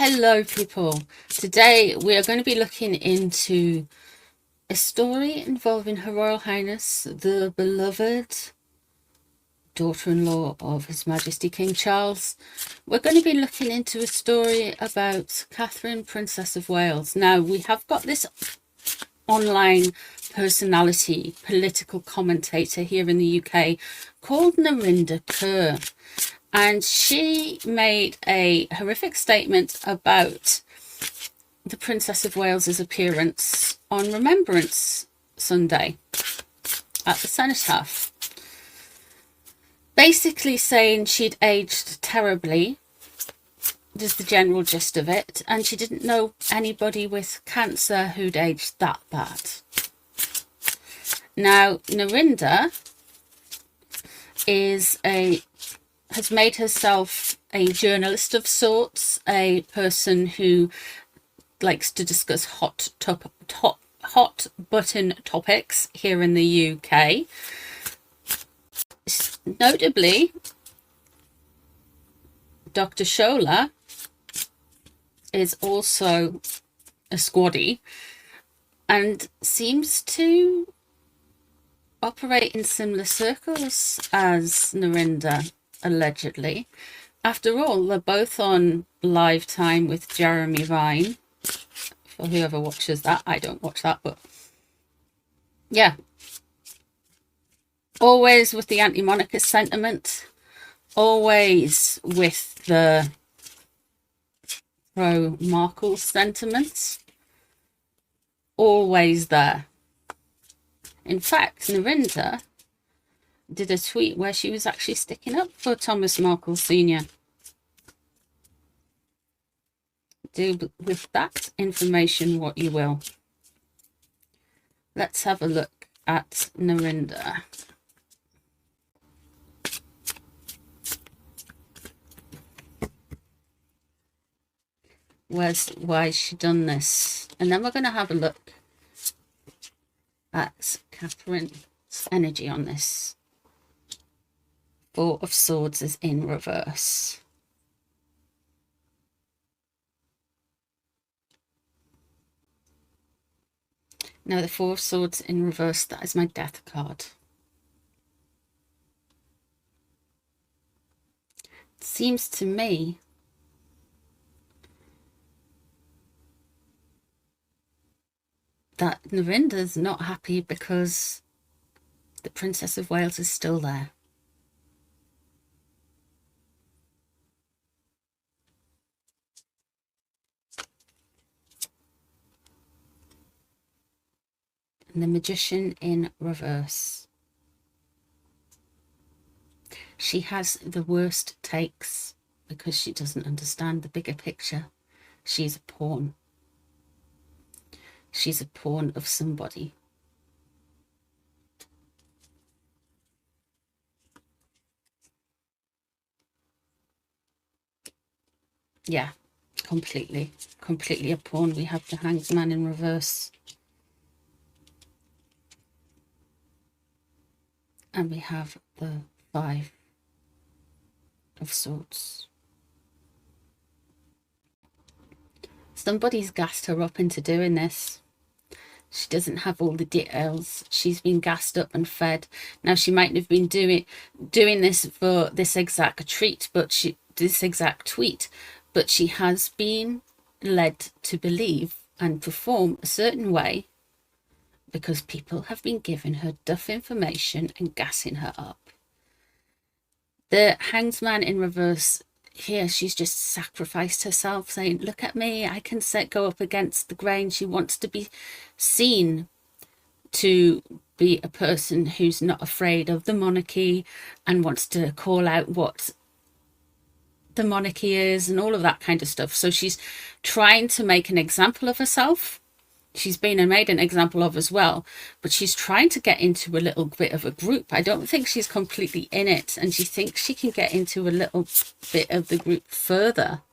Hello people, today we are going to be looking into a story involving Her Royal Highness, the beloved daughter-in-law of His Majesty King Charles. We're going to be looking into a story about Catherine, Princess of Wales. Now, we have got this online personality, political commentator here in the UK called Narinder Kaur. And she made a horrific statement about the Princess of Wales's appearance on Remembrance Sunday at the cenotaph. Basically saying she'd aged terribly, is the general gist of it, and she didn't know anybody with cancer who'd aged that bad. Now, Narinder has made herself a journalist of sorts, a person who likes to discuss hot button topics here in the UK. Notably, Dr. Shola is also a squaddy and seems to operate in similar circles as Narinder, allegedly. After all, they're both on Live Time with Jeremy Vine. For whoever watches that, I don't watch that, but yeah. Always with the anti-monarchist sentiment, always with the pro-Markle sentiments, always there. In fact, Narinder did a tweet where she was actually sticking up for Thomas Markle Sr. Do with that information what you will. Let's have a look at Narinder. Why has she done this? And then we're going to have a look at Catherine's energy on this. Four of Swords is in reverse. Now the Four of Swords in reverse, that is my death card. It seems to me that Narinder's not happy because the Princess of Wales is still there. And the Magician in reverse. She has the worst takes because she doesn't understand the bigger picture. She's a pawn. She's a pawn of somebody. Yeah, completely a pawn. We have the Hanged Man in reverse. And we have the Five of Swords. Somebody's gassed her up into doing this. She doesn't have all the details. She's been gassed up and fed. Now, she might have been doing this for this exact tweet, but she has been led to believe and perform a certain way because people have been giving her duff information and gassing her up. The Hanged Man in reverse here, she's just sacrificed herself, saying, look at me, I can go up against the grain. She wants to be seen to be a person who's not afraid of the monarchy and wants to call out what the monarchy is and all of that kind of stuff. So she's trying to make an example of herself. She's been made an example of as well, but she's trying to get into a little bit of a group. I don't think she's completely in it, and she thinks she can get into a little bit of the group further.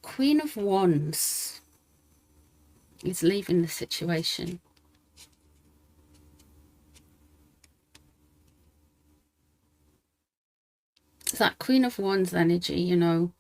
Queen of Wands is leaving the situation. that Queen of Wands energy, you know.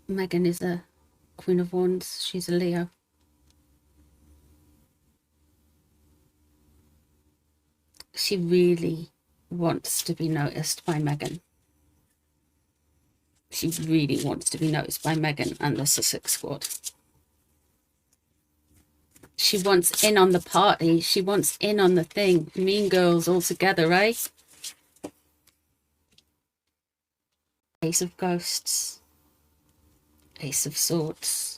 Megan is a Queen of Wands. She's a Leo. She really wants to be noticed by Megan. She really wants to be noticed by Megan and the Sussex Squad. She wants in on the party. She wants in on the thing. Mean girls all together, right? Ace of Ghosts. Ace of Swords.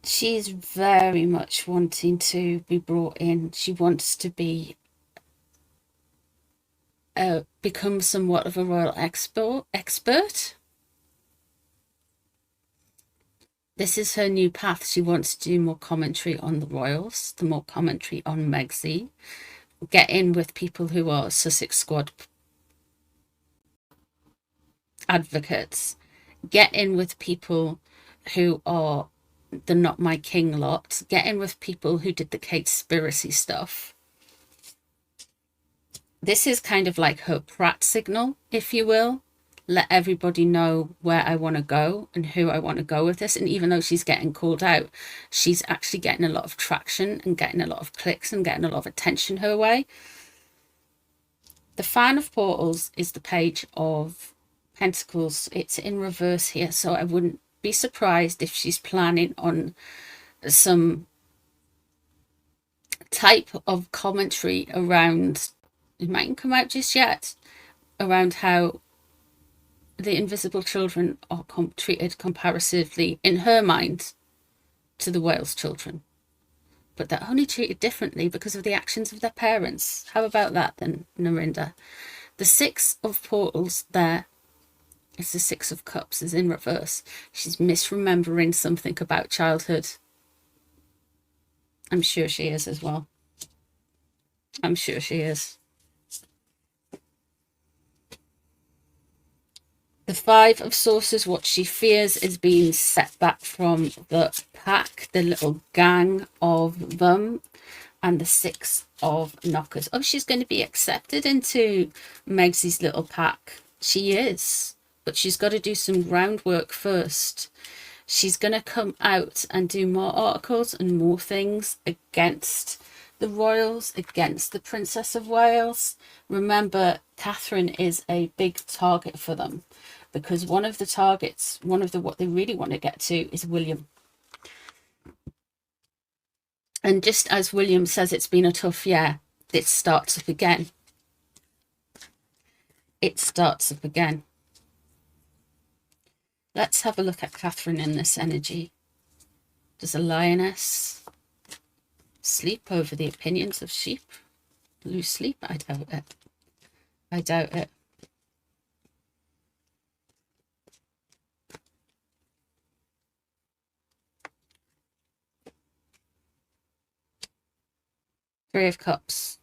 She's very much wanting to be brought in. She wants to be become somewhat of a royal expert. This is her new path. She wants to do more commentary on the royals, the more commentary on Megsy. Get in with people who are Sussex Squad advocates. Get in with people who are the Not My King lot. Get in with people who did the Kate-spiracy stuff. This is kind of like her Pratt signal, if you will. Let everybody know where I want to go and who I want to go with this. And even though she's getting called out, she's actually getting a lot of traction and getting a lot of clicks and getting a lot of attention her way. The Fan of Portals is the Page of Pentacles. It's in reverse here, so I wouldn't be surprised if she's planning on some type of commentary around, it mightn't come out just yet, around how the invisible children are treated comparatively, in her mind, to the Wales children. But they're only treated differently because of the actions of their parents. How about that then, Narinda? The Six of Portals there is the Six of Cups, is in reverse. She's misremembering something about childhood. I'm sure she is as well. I'm sure she is. The Five of Swords, what she fears is being set back from the pack, the little gang of them, and the Six of Knockers. Oh, she's going to be accepted into Megsy's little pack. She is, but she's got to do some groundwork first. She's going to come out and do more articles and more things against the royals, against the Princess of Wales. Remember, Catherine is a big target for them, because one of the targets, what they really want to get to is William. And just as William says it's been a tough year, it starts up again. It starts up again. Let's have a look at Catherine in this energy. Does a lioness sleep over the opinions of sheep? Lose sleep? I doubt it. I doubt it. Three of Cups.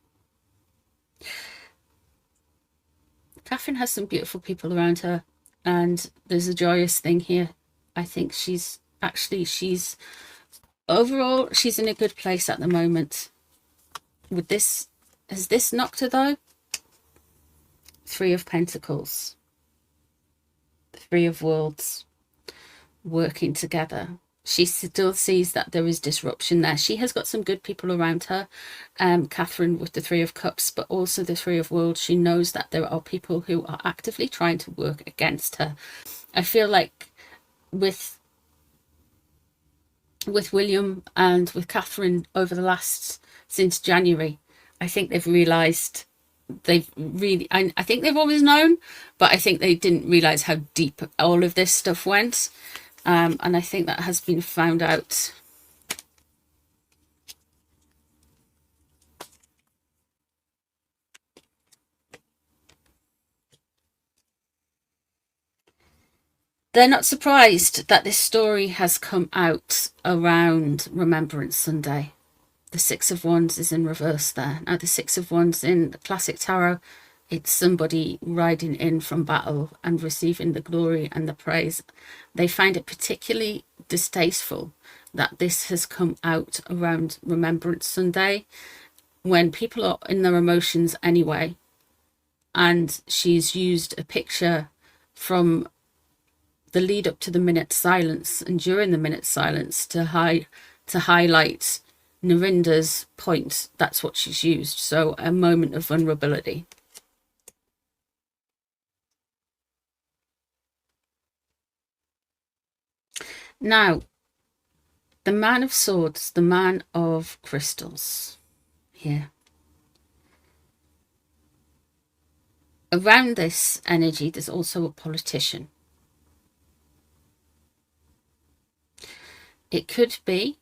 Catherine has some beautiful people around her, and there's a joyous thing here. I think she's overall, she's in a good place at the moment. With this, has this knocked her though? Three of Pentacles. Three of Worlds. Working together. She still sees that there is disruption there. She has got some good people around her, Catherine, with the Three of Cups, but also the Three of Worlds. She knows that there are people who are actively trying to work against her. I feel like with William and with Catherine over the since January, I think they've realised, I think they've always known, but I think they didn't realise how deep all of this stuff went. And I think that has been found out. They're not surprised that this story has come out around Remembrance Sunday. The Six of Wands is in reverse there. Now the Six of Wands in the classic tarot, it's somebody riding in from battle and receiving the glory and the praise. They find it particularly distasteful that this has come out around Remembrance Sunday, when people are in their emotions anyway, and she's used a picture from the lead up to the minute silence and during the minute silence to highlight Narinda's point. That's what she's used. So a moment of vulnerability. Now, the Man of Swords, the Man of Crystals here. Around this energy, there's also a politician. It could be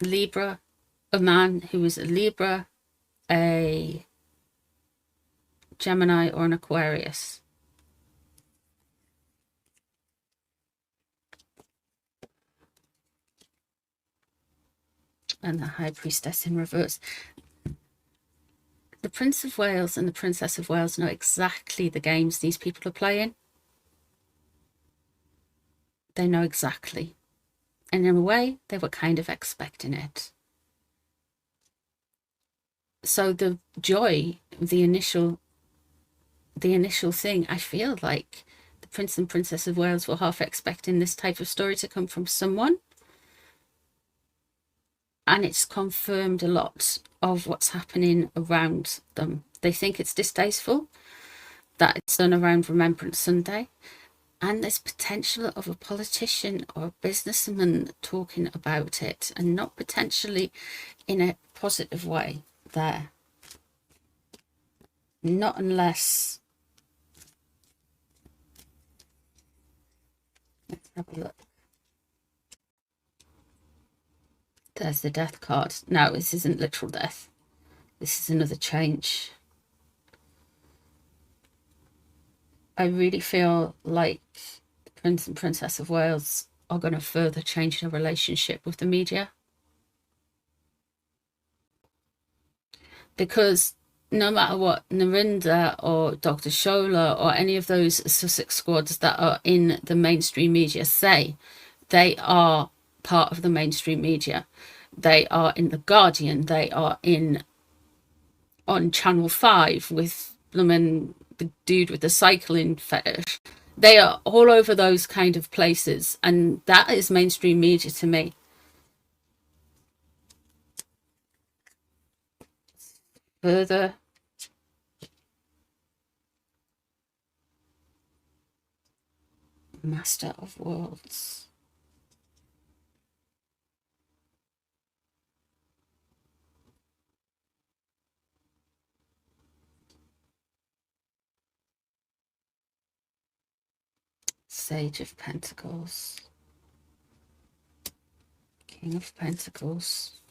Libra, a man who is a Libra, a Gemini, or an Aquarius. And the High Priestess in reverse. The Prince of Wales and the Princess of Wales know exactly the games these people are playing. They know exactly. And in a way, they were kind of expecting it. So the joy, the initial thing, I feel like the Prince and Princess of Wales were half expecting this type of story to come from someone. And it's confirmed a lot of what's happening around them. They think it's distasteful that it's done around Remembrance Sunday. And there's potential of a politician or a businessman talking about it, and not potentially in a positive way there. Not unless... Let's have a look. There's the Death card. No, this isn't literal death. This is another change. I really feel like the Prince and Princess of Wales are going to further change their relationship with the media. Because no matter what Narinda or Dr. Shola or any of those Sussex squads that are in the mainstream media say, they are part of the mainstream media. They are in The Guardian. They are on Channel 5 with the dude with the cycling fetish. They are all over those kind of places, and that is mainstream media to me. Further, Master of Worlds. Sage of Pentacles. King of Pentacles.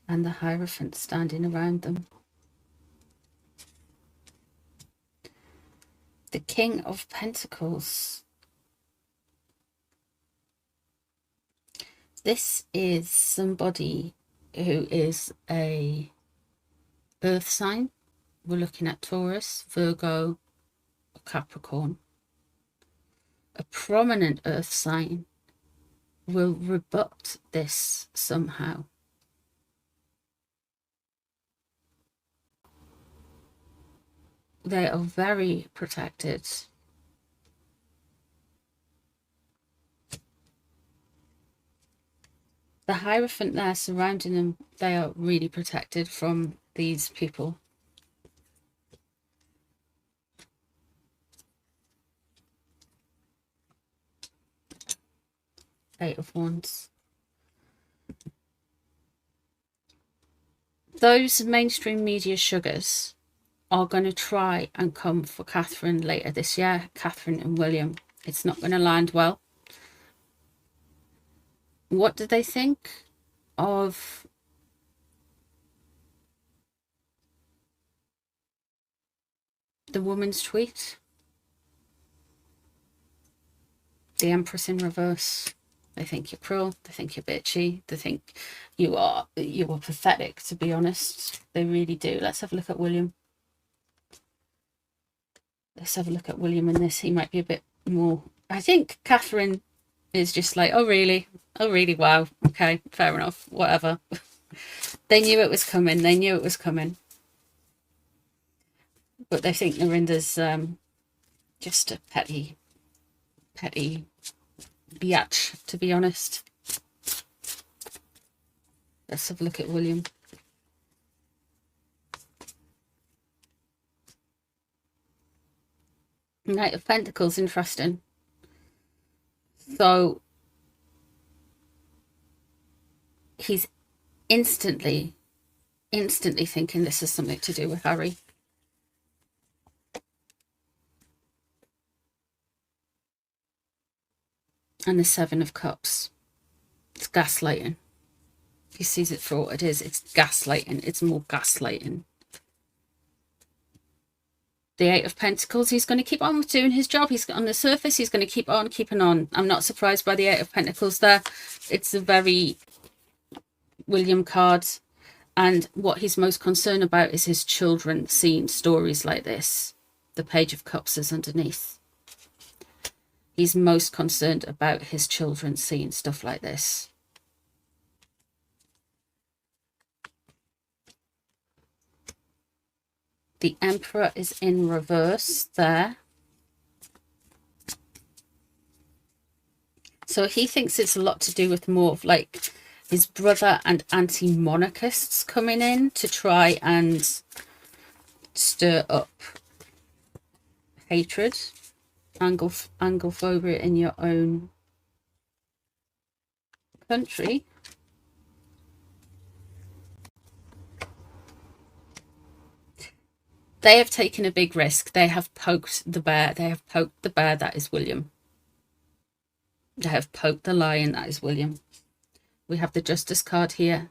And the Hierophant standing around them. The King of Pentacles. This is somebody who is a earth sign. We're looking at Taurus, Virgo, or Capricorn. A prominent earth sign will rebut this somehow. They are very protected. The Hierophant there surrounding them, they are really protected from these people. Eight of Wands. Those mainstream media sugars are going to try and come for Catherine later this year. Catherine and William. It's not going to land well. What do they think of the woman's tweet? The Empress in reverse. They think you're cruel. They think you're bitchy. They think you are pathetic, to be honest. They really do. Let's have a look at William. Let's have a look at William in this. He might be a bit more... I think Catherine is just like, oh, really? Oh, really? Wow. Okay, fair enough. Whatever. They knew it was coming. They knew it was coming. But they think Narinda's just a petty biatch, to be honest. Let's have a look at William. Knight of Pentacles, interesting. So he's instantly thinking this is something to do with Harry. And the Seven of Cups. It's gaslighting. He sees it for what it is. It's gaslighting. It's more gaslighting. The Eight of Pentacles, he's going to keep on doing his job. He's on the surface, he's going to keep on keeping on. I'm not surprised by the Eight of Pentacles there. It's a very William card. And what he's most concerned about is his children seeing stories like this. The Page of Cups is underneath. He's most concerned about his children seeing stuff like this. The Emperor is in reverse there. So he thinks it's a lot to do with more of like his brother and anti-monarchists coming in to try and stir up hatred, Anglophobia in your own country. They have taken a big risk. They have poked the bear. They have poked the bear. That is William. They have poked the lion. That is William. We have the Justice card here.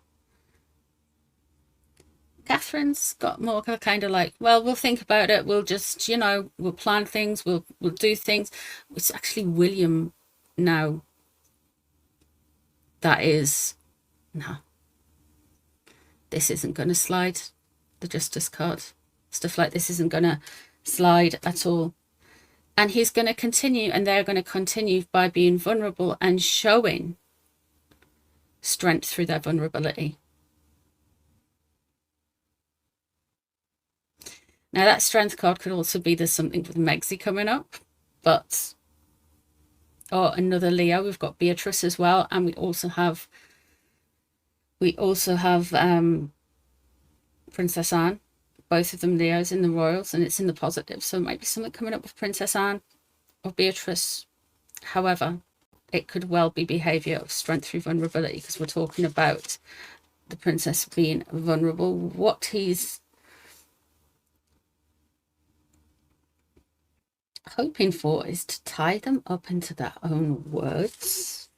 Catherine's got more kind of like, well, we'll think about it. We'll just, you know, we'll plan things. We'll do things. It's actually William now. That is, no. This isn't going to slide. The Justice card. Stuff like this isn't going to slide at all. And he's going to continue, and they're going to continue by being vulnerable and showing strength through their vulnerability. Now that strength card could also be there's something with Megsy coming up, but or another Leo. We've got Beatrice as well, and we also have Princess Anne. Both of them Leos in the royals, and it's in the positive, so it might be something coming up with Princess Anne or Beatrice. However, it could well be behavior of strength through vulnerability, because we're talking about the princess being vulnerable. What he's hoping for is to tie them up into their own words.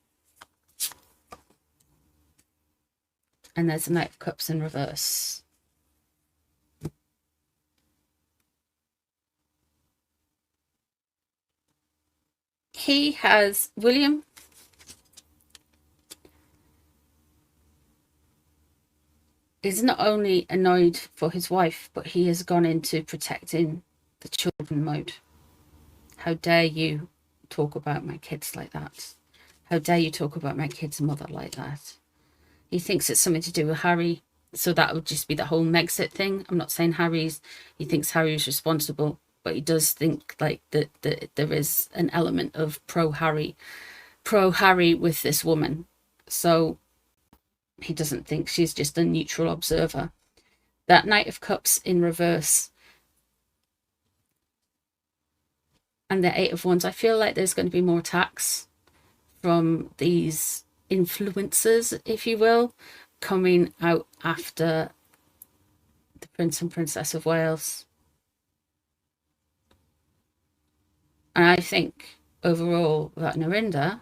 And there's a Knight of Cups in reverse. He has, William, is not only annoyed for his wife, but he has gone into protecting the children mode. How dare you talk about my kids like that? How dare you talk about my kid's mother like that? He thinks it's something to do with Harry, so that would just be the whole Megxit thing. I'm not saying he thinks Harry's responsible, but he does think like that there is an element of pro Harry with this woman. So he doesn't think she's just a neutral observer. That Knight of Cups in reverse and the Eight of Wands, I feel like there's going to be more attacks from these influencers, if you will, coming out after the Prince and Princess of Wales. And I think overall that Narinda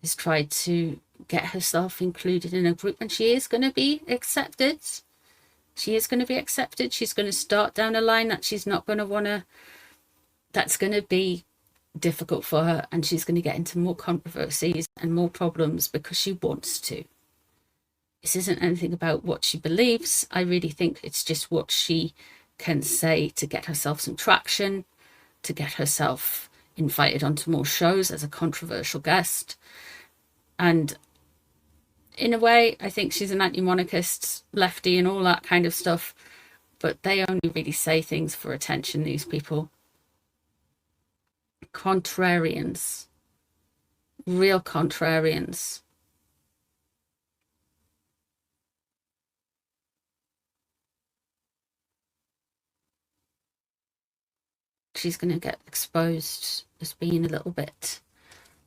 has tried to get herself included in a group, and she is going to be accepted. She is going to be accepted. She's going to start down a line that she's not going to want to, that's going to be difficult for her, and she's going to get into more controversies and more problems because she wants to. This isn't anything about what she believes. I really think it's just what she can say to get herself some traction, to get herself invited onto more shows as a controversial guest. And in a way, I think she's an anti-monarchist, lefty and all that kind of stuff, but they only really say things for attention, these people. Contrarians. Real contrarians. She's going to get exposed as being a little bit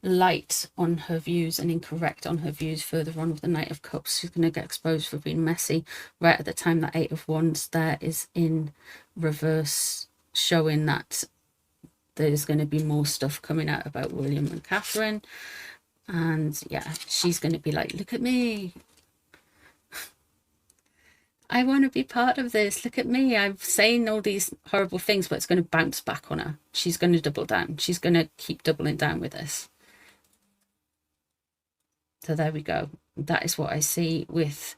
light on her views and incorrect on her views further on with the Knight of Cups. She's going to get exposed for being messy right at the time that Eight of Wands there is in reverse, showing that there's going to be more stuff coming out about William and Catherine. And yeah, she's going to be like, look at me, I want to be part of this. Look at me. I'm saying all these horrible things, but it's going to bounce back on her. She's going to double down. She's going to keep doubling down with this. So there we go. That is what I see with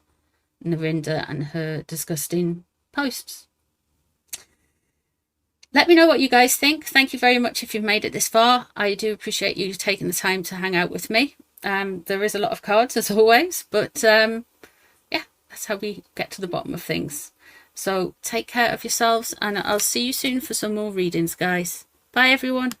Narinda and her disgusting posts. Let me know what you guys think. Thank you very much if you've made it this far. I do appreciate you taking the time to hang out with me. There is a lot of cards as always, but yeah, that's how we get to the bottom of things. So take care of yourselves, and I'll see you soon for some more readings, guys. Bye, everyone.